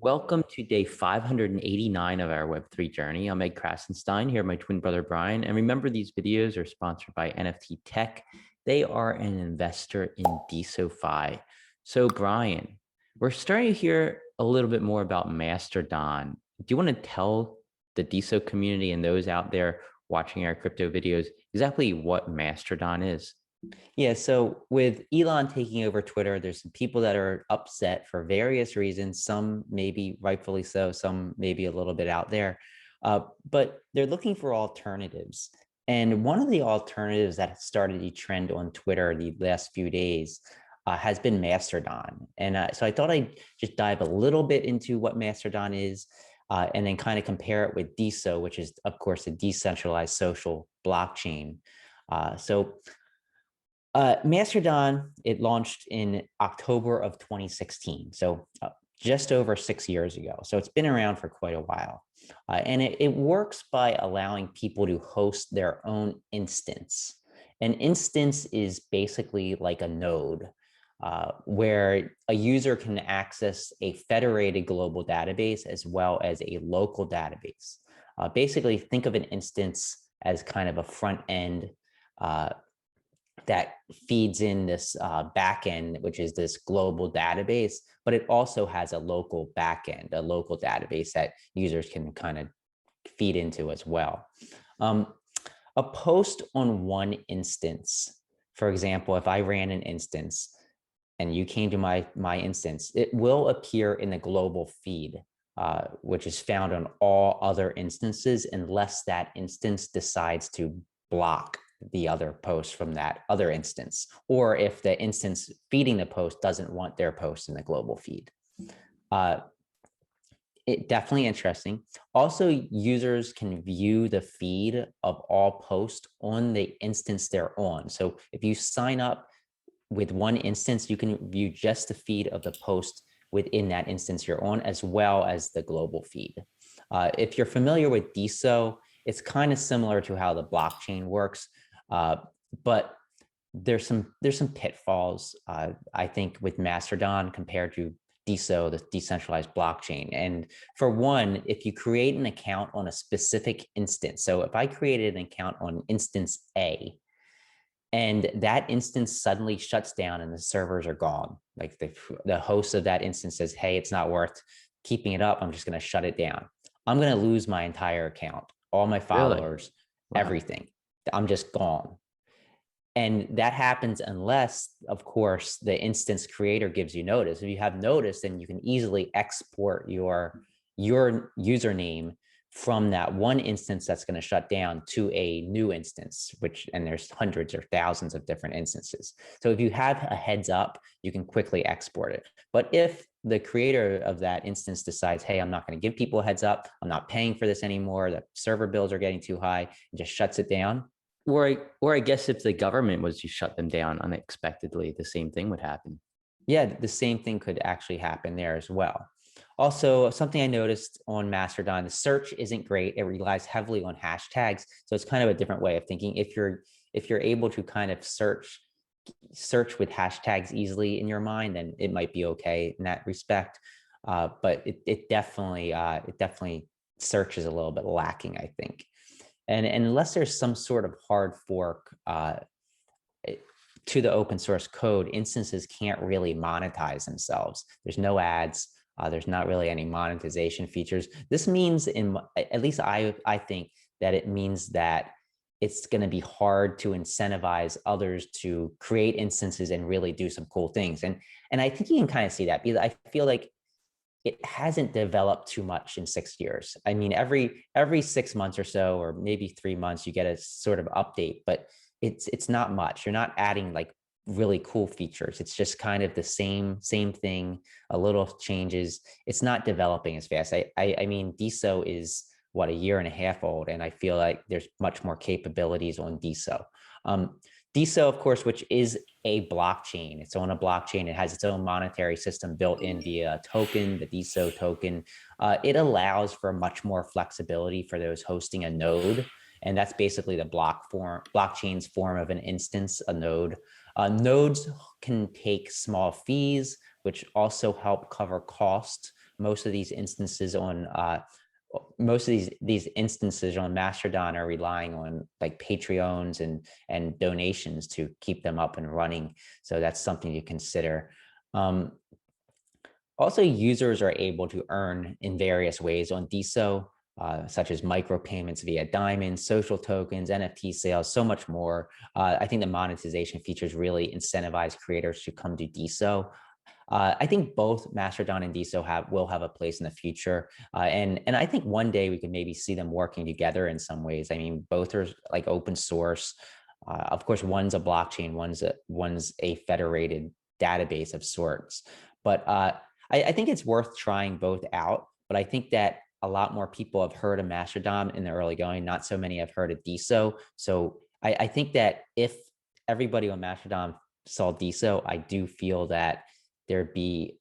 Welcome to day 589 of our Web3 journey. I'm Ed Krasenstein here, with my twin brother Brian. And remember, these videos are sponsored by NFT Tech. They are an investor in DeSo. So, Brian, we're starting to hear a little bit more about Mastodon. Do you want to tell the DeSo community and those out there watching our crypto videos exactly what Mastodon is? Yeah, so with Elon taking over Twitter, there's some people that are upset for various reasons. Some maybe rightfully so, some maybe a little bit out there, but they're looking for alternatives. And one of the alternatives that started a trend on Twitter the last few days has been Mastodon. And so I thought I'd just dive a little bit into what Mastodon is, and then kind of compare it with DeSo, which is, of course, a decentralized social blockchain. So Mastodon, it launched in October of 2016, so just over 6 years ago. So it's been around for quite a while. And it works by allowing people to host their own instance. An instance is basically like a node where a user can access a federated global database as well as a local database. Basically, think of an instance as kind of a front end that feeds in this backend, which is this global database, but it also has a local backend, a local database that users can kind of feed into as well. A post on one instance, for example, if I ran an instance and you came to my instance, it will appear in the global feed, which is found on all other instances unless that instance decides to block the other post from that other instance, or if the instance feeding the post doesn't want their post in the global feed. It definitely interesting. Also, users can view the feed of all posts on the instance they're on. So if you sign up with one instance, you can view just the feed of the post within that instance you're on, as well as the global feed. If you're familiar with DeSo, it's kind of similar to how the blockchain works. But there's some pitfalls, I think, with Mastodon compared to DeSo, the decentralized blockchain. And for one, if you create an account on a specific instance, so if I created an account on instance A, and that instance suddenly shuts down and the servers are gone, like the host of that instance says, hey, it's not worth keeping it up, I'm just going to shut it down. I'm going to lose my entire account, all my followers, Wow. everything. I'm just gone. And that happens unless, of course, the instance creator gives you notice. If you have notice, then you can easily export your username from that one instance that's going to shut down to a new instance, and there's hundreds or thousands of different instances. So if you have a heads up, you can quickly export it. But if the creator of that instance decides, hey, I'm not going to give people a heads up, I'm not paying for this anymore, the server bills are getting too high, and just shuts it down. Or I guess if the government was to shut them down unexpectedly, the same thing would happen. Yeah, the same thing could actually happen there as well. Also, something I noticed on Mastodon, the search isn't great. It relies heavily on hashtags. So it's kind of a different way of thinking. If you're able to kind of search with hashtags easily in your mind, then it might be okay in that respect. But it definitely search is a little bit lacking, I think. And unless there's some sort of hard fork to the open source code, instances can't really monetize themselves. There's no ads. There's not really any monetization features. This means, at least I think that it means that it's going to be hard to incentivize others to create instances and really do some cool things. And I think you can kind of see that, because I feel like it hasn't developed too much in 6 years. I mean, every 6 months or so, or maybe 3 months, you get a sort of update, but it's not much. You're not adding like really cool features. It's just kind of the same thing, a little changes. It's not developing as fast. I mean, DeSo is what, a year and a half old, and I feel like there's much more capabilities on DeSo. DeSo, of course, which is a blockchain. It's on a blockchain. It has its own monetary system built in via a token, the DeSo token. It allows for much more flexibility for those hosting a node. And that's basically the blockchain's form of an instance, a node. Nodes can take small fees, which also help cover costs. most of these instances on Mastodon are relying on like Patreons and donations to keep them up and running. So that's something to consider. Also, users are able to earn in various ways on DeSo, such as micropayments via diamonds, social tokens, NFT sales, so much more. I think the monetization features really incentivize creators to come to DeSo. I think both Mastodon and DeSo will have a place in the future, and I think one day we could maybe see them working together in some ways. I mean, both are like open source. Of course, one's a blockchain, one's a federated database of sorts. But I think it's worth trying both out. But I think that a lot more people have heard of Mastodon in the early going. Not so many have heard of DeSo. So I think that if everybody on Mastodon saw DeSo, I do feel that there'd be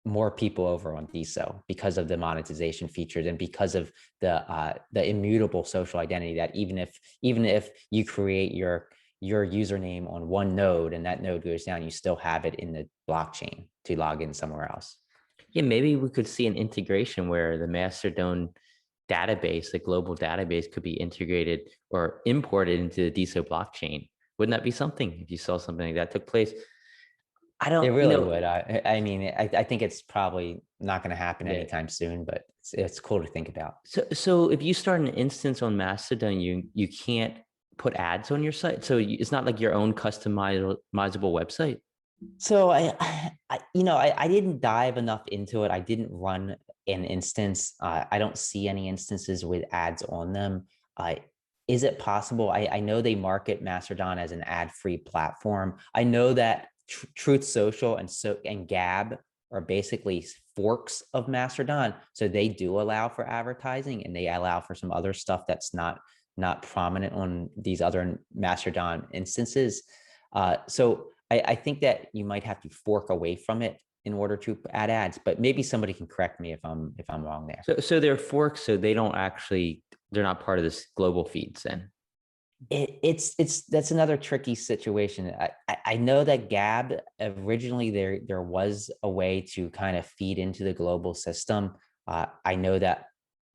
more people over on DeSo because of the monetization features and because of the immutable social identity that even if you create your username on one node and that node goes down, you still have it in the blockchain to log in somewhere else. Yeah, maybe we could see an integration where the Mastodon database, the global database, could be integrated or imported into the DeSo blockchain. Wouldn't that be something if you saw something like that took place? I It don't, really would. I mean, I think it's probably not going to happen yeah. anytime soon, but it's cool to think about. So if you start an instance on Mastodon, you can't put ads on your site. So it's not like your own customizable website. So I didn't dive enough into it. I didn't run an instance. I don't see any instances with ads on them. Is it possible? I know they market Mastodon as an ad-free platform. I know that Truth Social and Gab are basically forks of Mastodon. So they do allow for advertising and they allow for some other stuff that's not prominent on these other Mastodon instances. So I think that you might have to fork away from it in order to add ads, but maybe somebody can correct me if I'm wrong there. So they're forks, so they're not part of this global feeds then. That's another tricky situation. I know that Gab originally there was a way to kind of feed into the global system. I know that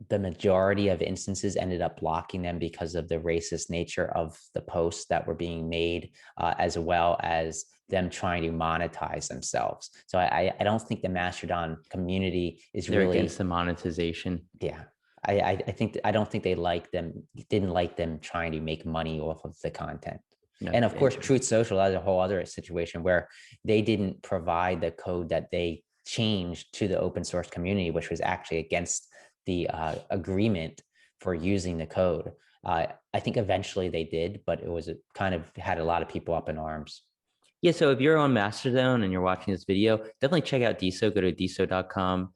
the majority of instances ended up blocking them because of the racist nature of the posts that were being made, as well as them trying to monetize themselves. So I don't think the Mastodon community is They're really against the monetization. Yeah. I don't think didn't like them trying to make money off of the content. No, And of course, Truth Social is a whole other situation where they didn't provide the code that they changed to the open source community, which was actually against the agreement for using the code. I think eventually they did, but it kind of had a lot of people up in arms. Yeah, so if you're on Mastodon and you're watching this video, definitely check out DeSo. Go to deso.com.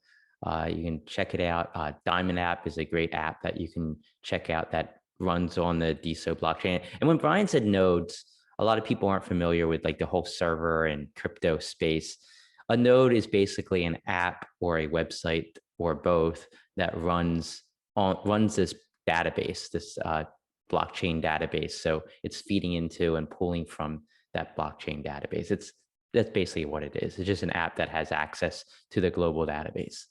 You can check it out. Diamond app is a great app that you can check out that runs on the DeSo blockchain. And when Brian said nodes, a lot of people aren't familiar with like the whole server and crypto space. A node is basically an app or a website or both that runs this database, this blockchain database. So it's feeding into and pulling from that blockchain database. That's basically what it is. It's just an app that has access to the global database.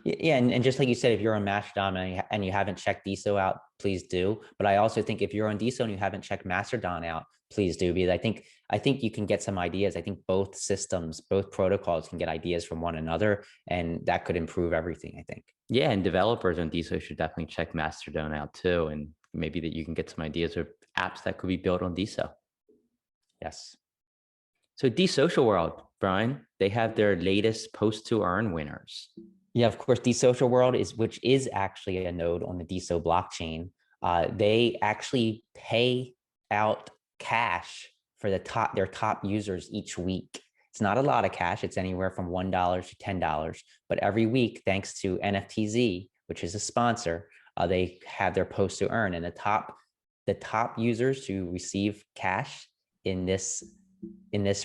Yeah, and just like you said, if you're on Mastodon and you haven't checked DeSo out, please do. But I also think if you're on DeSo and you haven't checked Mastodon out, please do, because I think you can get some ideas. I think both systems, both protocols can get ideas from one another, and that could improve everything, I think. Yeah, and developers on DeSo should definitely check Mastodon out too, and maybe that you can get some ideas or apps that could be built on DeSo. Yes. So DeSocial World, Brian, they have their latest post to earn winners. Yeah, of course, DeSocial World which is actually a node on the DeSo blockchain. They actually pay out cash for their top users each week. It's not a lot of cash. It's anywhere from $1 to $10. But every week, thanks to NFTZ, which is a sponsor, they have their post to earn. And the top users who receive cash in this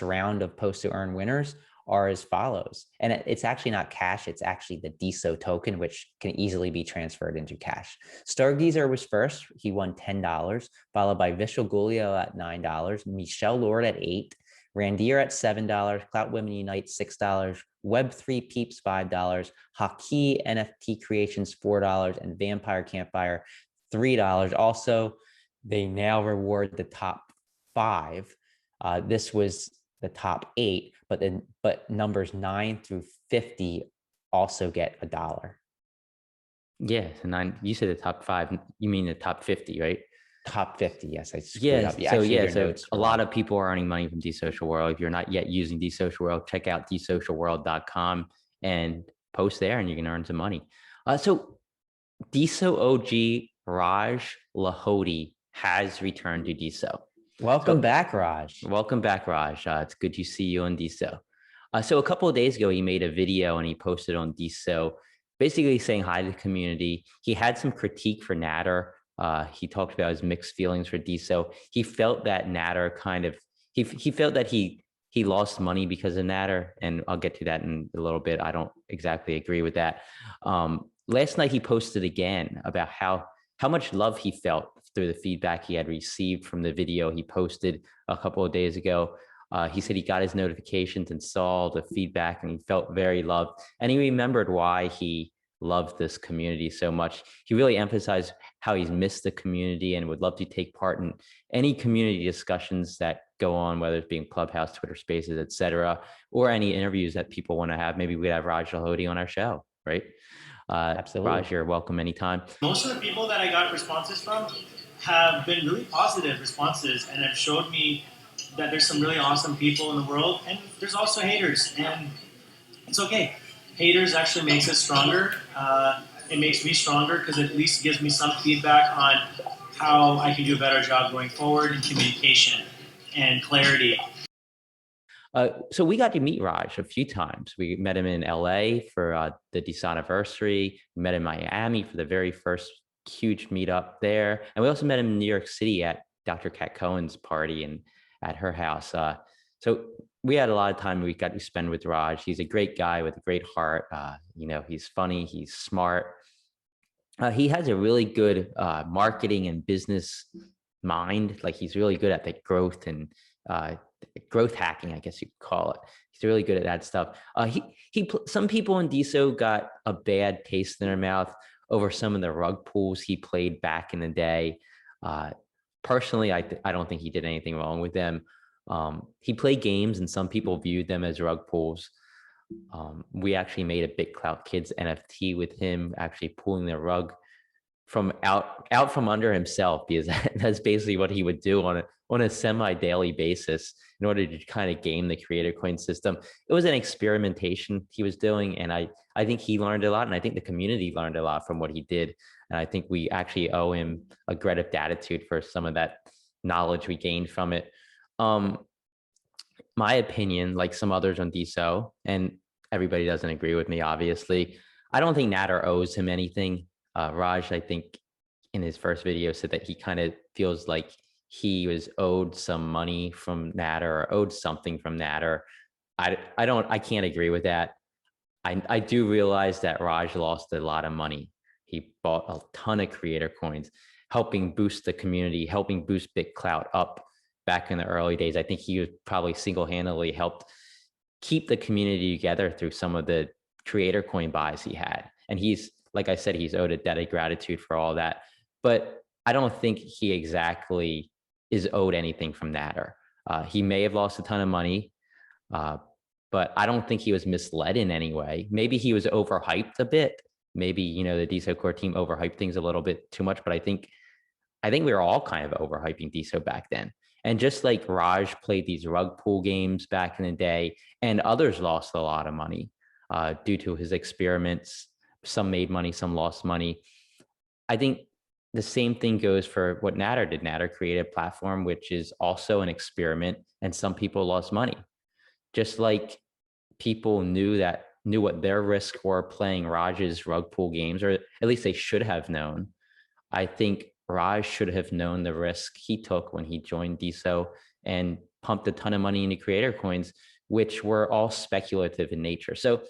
round of post to earn winners are as follows. And it's actually not cash, it's actually the DeSo token, which can easily be transferred into cash. Stargazer was first, he won $10, followed by Vishal Gulio at $9, Michelle Lord at $8, Randier at $7, Clout Women Unite $6, Web3 Peeps $5, Hockey NFT Creations $4, and Vampire Campfire $3. Also, they now reward the top 5. This was the top 8, but numbers 9 through 50 also get $1. Yeah, so you said the top 5. You mean the top 50, right? Top 50, yes, I screwed Yes. up. Yeah, actually, your So notes a were lot right. of people are earning money from DeSocial World. If you're not yet using DeSocial World, check out desocialworld.com and post there, and you can earn some money. So DeSo OG Raj Lahoti has returned to DeSo. Welcome So back, Raj. welcome back, Raj. It's good to see you on DeSo. So a couple of days ago, he made a video and he posted on DeSo, basically saying hi to the community. He had some critique for Natter. He talked about his mixed feelings for DeSo. He felt that Natter kind of he felt that he lost money because of Natter, and I'll get to that in a little bit. I don't exactly agree with that. Last night he posted again about how much love he felt through the feedback he had received from the video he posted a couple of days ago. He said he got his notifications and saw the feedback and he felt very loved. And he remembered why he loved this community so much. He really emphasized how he's missed the community and would love to take part in any community discussions that go on, whether it's being Clubhouse, Twitter Spaces, etc., or any interviews that people want to have. Maybe we'd have Raj Lahoti on our show, right? Absolutely. Raj, you're welcome anytime. Most of the people that I got responses from have been really positive responses and have showed me that there's some really awesome people in the world, and there's also haters, and it's okay. Haters actually makes us stronger. It makes me stronger because it at least gives me some feedback on how I can do a better job going forward in communication and clarity. So we got to meet Raj a few times. We met him in LA for the DeSo anniversary. We met in Miami for the very first huge meetup there. And we also met him in New York City at Dr. Kat Cohen's party and at her house. So we had a lot of time we got to spend with Raj. He's a great guy with a great heart. He's funny, he's smart. He has a really good marketing and business mind. Like he's really good at the growth and growth hacking, I guess you could call it. He's really good at that stuff. Some people in DeSo got a bad taste in their mouth over some of the rug pulls he played back in the day. Personally, I don't think he did anything wrong with them. He played games and some people viewed them as rug pulls. We actually made a Big Clout Kids NFT with him actually pulling the rug from out from under himself, because that's basically what he would do on a semi-daily basis in order to kind of game the creator coin system. It was an experimentation he was doing, and I think he learned a lot, and I think the community learned a lot from what he did. And I think we actually owe him a gratitude for some of that knowledge we gained from it. My opinion, like some others on DeSo, and everybody doesn't agree with me, obviously, I don't think Natter owes him anything. Raj, I think in his first video said that he kind of feels like he was owed some money from Natter or owed something from Natter. I can't agree with that. I do realize that Raj lost a lot of money. He bought a ton of creator coins, helping boost the community, helping boost Big Clout up back in the early days. I think he was probably single-handedly helped keep the community together through some of the creator coin buys he had. And he's, like I said, he's owed a debt of gratitude for all that. But I don't think he exactly is owed anything from Natter. He may have lost a ton of money, but I don't think he was misled in any way. Maybe he was overhyped a bit. Maybe, the DeSo core team overhyped things a little bit too much, but I think we were all kind of overhyping DeSo back then. And just like Raj played these rug pull games back in the day, and others lost a lot of money due to his experiments. Some made money, some lost money. I think the same thing goes for what Natter did. Natter created a platform which is also an experiment, and some people lost money. Just like people knew what their risks were playing Raj's rug pull games, or at least they should have known. I think Raj should have known the risk he took when he joined DeSo and pumped a ton of money into creator coins, which were all speculative in nature. So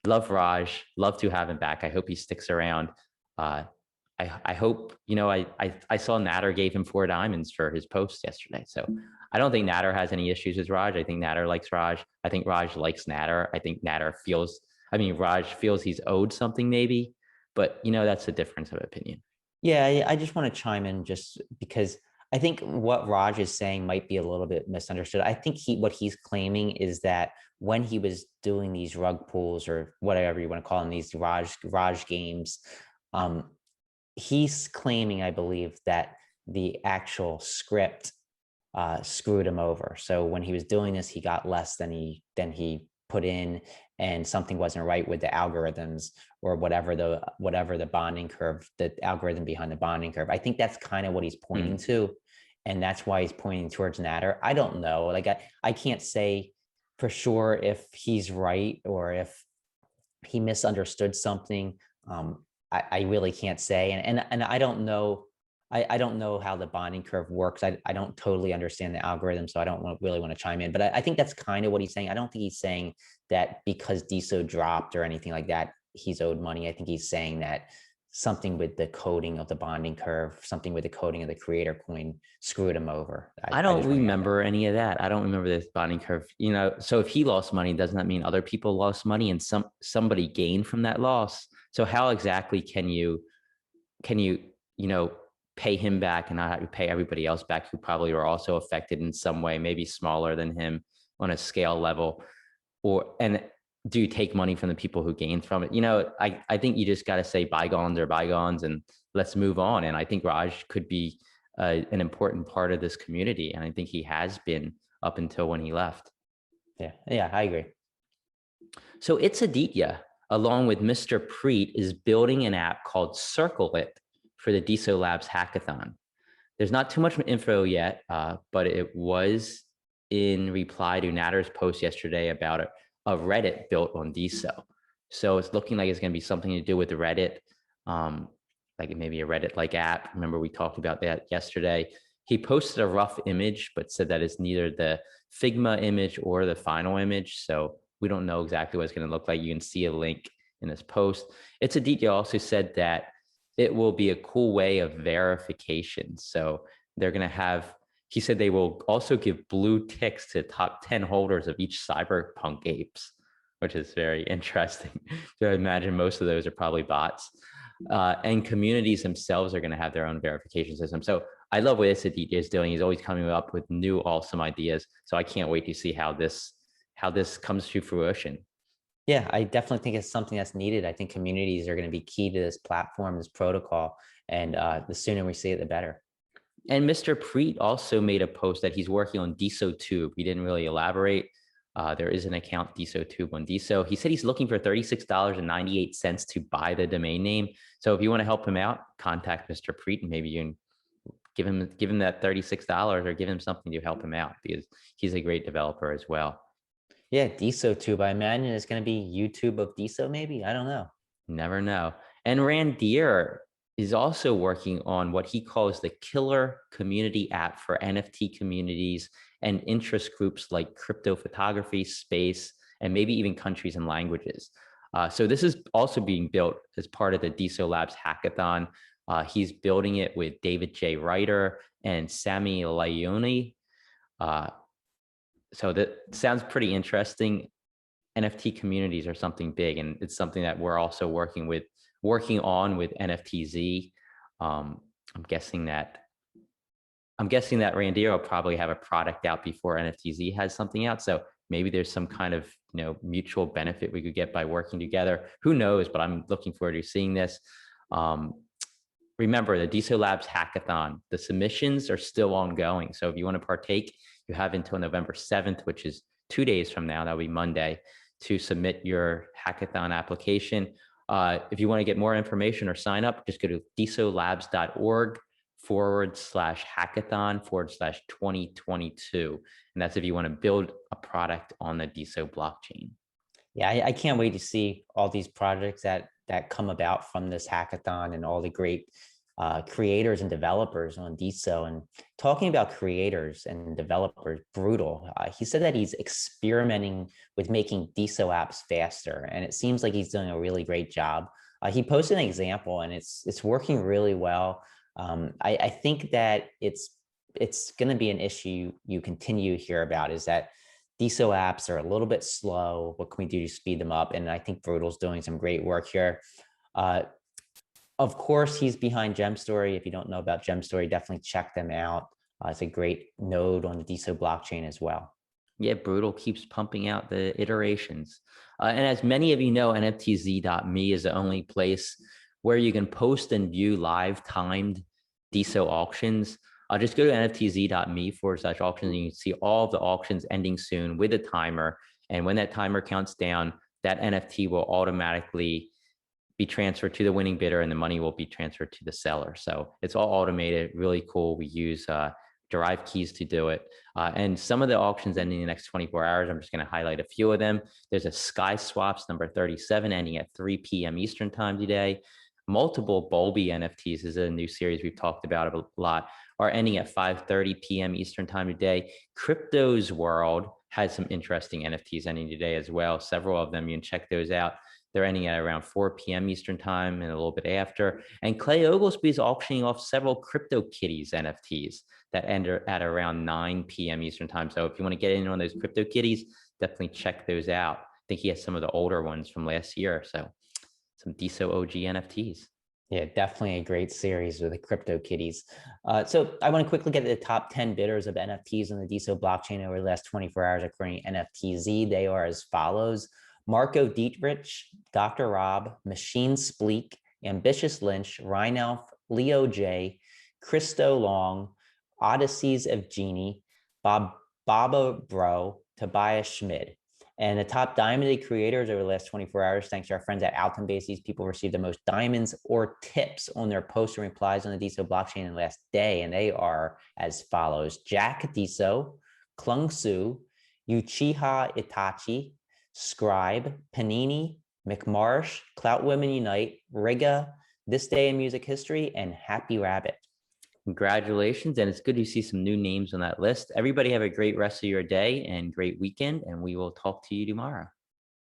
love Raj, love to have him back. I hope he sticks around. I I hope, I saw Natter gave him 4 diamonds for his post yesterday. So I don't think Natter has any issues with Raj. I think Natter likes Raj. I think Raj likes Natter. I think Raj feels he's owed something maybe, but that's a difference of opinion. Yeah, I just want to chime in just because I think what Raj is saying might be a little bit misunderstood. I think what he's claiming is that when he was doing these rug pulls or whatever you want to call them, these Raj games, um, he's claiming, I believe, that the actual script screwed him over. So when he was doing this, he got less than he put in, and something wasn't right with the algorithms or whatever the bonding curve, the algorithm behind the bonding curve. I think that's kind of what he's pointing to, and that's why he's pointing towards Natter. I don't know. Like I can't say for sure if he's right or if he misunderstood something. I really can't say, and I don't know. I don't know how the bonding curve works. I don't totally understand the algorithm, so I don't really want to chime in. But I think that's kind of what he's saying. I don't think he's saying that because DeSo dropped or anything like that, he's owed money. I think he's saying that something with the coding of the bonding curve, something with the coding of the creator coin screwed him over. I don't remember any of that. I don't remember this bonding curve. So if he lost money, doesn't that mean other people lost money and somebody gained from that loss? So how exactly can you pay him back and not have to pay everybody else back who probably were also affected in some way, maybe smaller than him on a scale level? And do you take money from the people who gained from it? I think you just got to say bygones are bygones and let's move on. And I think Raj could be an important part of this community. And I think he has been up until when he left. Yeah, I agree. So It's Aditya, along with Mr. Preet, is building an app called Circle It for the DeSo Labs hackathon. There's not too much info yet, but it was in reply to Natter's post yesterday about a Reddit built on DeSo. So it's looking like it's going to be something to do with the Reddit, like maybe a Reddit-like app. Remember, we talked about that yesterday. He posted a rough image, but said that it's neither the Figma image or the final image. So we don't know exactly what it's going to look like. You can see a link in this post. It's Aditya also said that it will be a cool way of verification. So they're going to have, he said they will also give blue ticks to top 10 holders of each cyberpunk apes, which is very interesting. So I imagine most of those are probably bots. And communities themselves are going to have their own verification system. So I love what this Aditya is doing. He's always coming up with new awesome ideas. So I can't wait to see how this comes to fruition. Yeah, I definitely think it's something that's needed. I think communities are going to be key to this platform, this protocol, and the sooner we see it, the better. And Mr. Preet also made a post that he's working on DeSo Tube. He didn't really elaborate. There is an account DeSo Tube on DeSo. He said he's looking for $36.98 to buy the domain name. So if you want to help him out, contact Mr. Preet and maybe you can give him that $36 or give him something to help him out because he's a great developer as well. Yeah, DeSo Tube. I imagine it's going to be YouTube of DeSo, maybe. I don't know. Never know. And Randir is also working on what he calls the killer community app for NFT communities and interest groups like crypto photography, space, and maybe even countries and languages. So this is also being built as part of the DeSo Labs hackathon. He's building it with David J. Ryder and Sami Leone. So that sounds pretty interesting. NFT communities are something big, and it's something that we're also working on with NFTZ. I'm guessing that Randir will probably have a product out before NFTZ has something out. So maybe there's some kind of mutual benefit we could get by working together. Who knows? But I'm looking forward to seeing this. Remember, the DeSo Labs hackathon, the submissions are still ongoing. So if you want to partake, you have until November 7th, which is 2 days from now. That'll be Monday, to submit your hackathon application. If you want to get more information or sign up, just go to desolabs.org/hackathon/2022. And that's if you want to build a product on the DeSo blockchain. Yeah, I can't wait to see all these projects that come about from this hackathon and all the great creators and developers on DeSo. And talking about creators and developers, brutal. He said that he's experimenting with making DeSo apps faster, and it seems like he's doing a really great job. He posted an example, and it's working really well. I think that it's going to be an issue you continue to hear about, is that DeSo apps are a little bit slow. What can we do to speed them up? And I think Brutal's doing some great work here. Uh, of course, he's behind GemStory. If you don't know about GemStory, definitely check them out. It's a great node on the DeSo blockchain as well. Yeah, Brutal keeps pumping out the iterations. And as many of you know, NFTZ.me is the only place where you can post and view live timed DeSo auctions. Just go to nftz.me/auctions, and you can see all of the auctions ending soon with a timer. And when that timer counts down, that NFT will automatically be transferred to the winning bidder, and the money will be transferred to the seller. So it's all automated, really cool. We use derived keys to do it. And some of the auctions ending in the next 24 hours, I'm just going to highlight a few of them. There's a Sky Swaps number 37 ending at 3 p.m. Eastern time today. Multiple Bulby NFTs is a new series we've talked about a lot, are ending at 5:30 p.m. Eastern time today. Crypto's World has some interesting NFTs ending today as well. Several of them, you can check those out. They're ending at around 4 p.m. Eastern time and a little bit after. And Clay Oglesby is auctioning off several CryptoKitties NFTs that end at around 9 p.m. Eastern time. So if you want to get in on those CryptoKitties, definitely check those out. I think he has some of the older ones from last year. So some DeSo OG NFTs. Yeah, definitely a great series with the CryptoKitties. So I want to quickly get to the top 10 bidders of NFTs on the DeSo blockchain over the last 24 hours according to NFTZ. They are as follows: Marco Dietrich, Dr. Rob, Machine Spleek, Ambitious Lynch, Rhinelf, Leo J, Christo Long, Odysseys of Genie, Baba Bro, Tobias Schmid. And the top Diamond Day creators over the last 24 hours, thanks to our friends at Altonbase, these people received the most diamonds or tips on their posts and replies on the DeSo blockchain in the last day. And they are as follows: Jack DeSo, Klung Su, Uchiha Itachi, Scribe, Panini, McMarsh, Clout Women Unite, Riga, This Day in Music History, and Happy Rabbit. Congratulations. And it's good to see some new names on that list. Everybody have a great rest of your day and great weekend. And we will talk to you tomorrow.